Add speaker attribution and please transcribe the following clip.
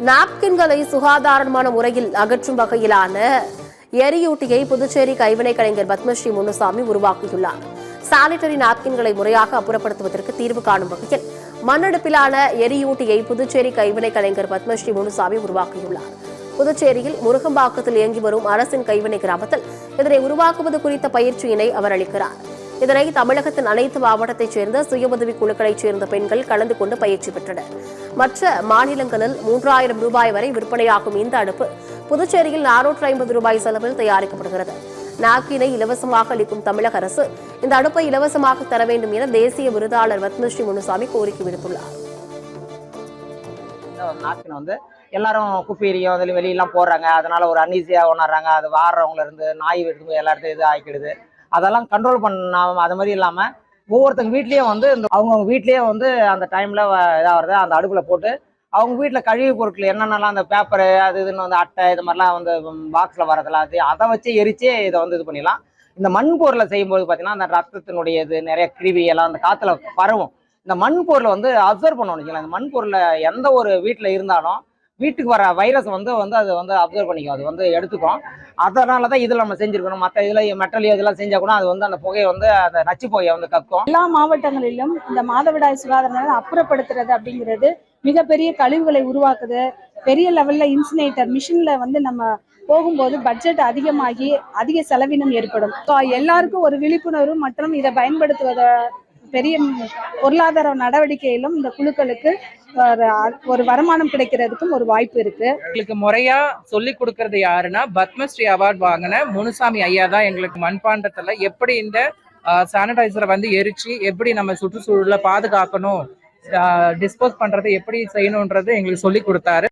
Speaker 1: நாப்கின்களை சுகாதாரமான முறையில் அகற்றும் வகையிலான எரியூட்டியை புதுச்சேரி கைவினை கலைஞர் பத்மஸ்ரீ முனுசாமி உருவாக்கியுள்ளார். சானிட்டரி நாப்கின்களை முறையாக அப்புறப்படுத்துவதற்கு தீர்வு காணும் வகையில் மண்ணடுப்பிலான எரியூட்டியை புதுச்சேரி கைவினை கலைஞர் பத்மஸ்ரீ முனுசாமி உருவாக்கியுள்ளார். புதுச்சேரியில் முருகம்பாக்கத்தில் இயங்கி வரும் அரசின் கைவினை கிராமத்தில் இதனை உருவாக்குவது குறித்த பயிற்சியினை அவர் அளிக்கிறார். இதனை தமிழகத்தின் அனைத்து மாவட்டத்தைச் சேர்ந்த சுய உதவிக் குழுக்களைச் சேர்ந்த பெண்கள் கலந்து கொண்டு பயிற்சி பெற்றனர். மற்ற மாநிலங்களில் 3000 ரூபாய் வரை விற்பனையாகும் இந்த அடுப்பு புதுச்சேரியில் 450 ரூபாய் செலவில் தயாரிக்கப்படுகிறது. நாப்கினை இலவசமாக அளிக்கும் தமிழக அரசு இந்த அடுப்பை இலவசமாக தர வேண்டும் என தேசிய விருதாளர் பத்மஸ்ரீ முனுசாமி கோரிக்கை விடுத்துள்ளார்.
Speaker 2: எல்லாரும் குப்பையும் அதில் வெளியெல்லாம் போடுறாங்க. அதனால ஒரு அன்ஈஸியாக உணர்றாங்க. அது வாடுறவங்கள இருந்து நாய் எடுத்து எல்லாத்தையும் இது ஆக்கிடுது. அதெல்லாம் கண்ட்ரோல் பண்ணாம அது மாதிரி இல்லாமல் ஒவ்வொருத்தங்க வீட்லேயும் இந்த அவங்கவுங்க வீட்லேயே அந்த டைமில் இதாக வருது அந்த அடுப்பில் போட்டு அவங்க வீட்டில் கழிவு பொருட்கள் என்னென்னலாம் அந்த பேப்பரு அது இதுன்னு அட்டை இது மாதிரிலாம் பாக்ஸில் வரதெல்லாம் அதை வச்சு எரிச்சு இதை இது பண்ணிடலாம். இந்த மண் பொருளை செய்யும்போது பார்த்தீங்கன்னா அந்த ரத்தத்தினுடைய இது நிறைய கிருவி எல்லாம் அந்த காற்றுல பரவும். இந்த மண் பொருளை அப்சர்வ் பண்ணணும். இந்த மண் பொருளை எந்த ஒரு வீட்டில் இருந்தாலும் வீட்டுக்கு வர வைரஸ் அது அப்சர்வ் பண்ணிக்கும். அது எடுத்துக்கும். அதனால தான் இதில் நம்ம செஞ்சுருக்கணும். மற்ற இதில் மெட்டலியோ இதெல்லாம் செஞ்சால் கூட அது அந்த புகையை அந்த நச்சு புகையை கக்கும்.
Speaker 3: எல்லா மாவட்டங்களிலும் இந்த மாதவிடாய் சுகாதார அப்புறப்படுத்துறது அப்படிங்கிறது மிகப்பெரிய கழிவுகளை உருவாக்குது. பெரிய லெவல்ல இன்சினேட்டர் மிஷின்ல நம்ம போகும்போது பட்ஜெட் அதிகமாகி அதிக செலவினம் ஏற்படும். எல்லாருக்கும் ஒரு விழிப்புணர்வு மற்றும் இதை பயன்படுத்துவத பெரிய பொருளாதார நடவடிக்கையிலும் இந்த குழுக்களுக்கு ஒரு வருமானம் கிடைக்கிறதுக்கும் ஒரு வாய்ப்பு இருக்கு.
Speaker 4: எங்களுக்கு முறையா சொல்லி கொடுக்கறது யாருன்னா பத்மஸ்ரீ அவார்ட் வாங்கின முனுசாமி ஐயா தான். எங்களுக்கு மண்பாண்டத்துல எப்படி இந்த சானிடைசரை எரிச்சு எப்படி நம்ம சுற்றுச்சூழலை பாதுகாக்கணும், டிஸ்போஸ் பண்றது எப்படி செய்யணும்ன்றது எங்களுக்கு சொல்லி கொடுத்தாரு.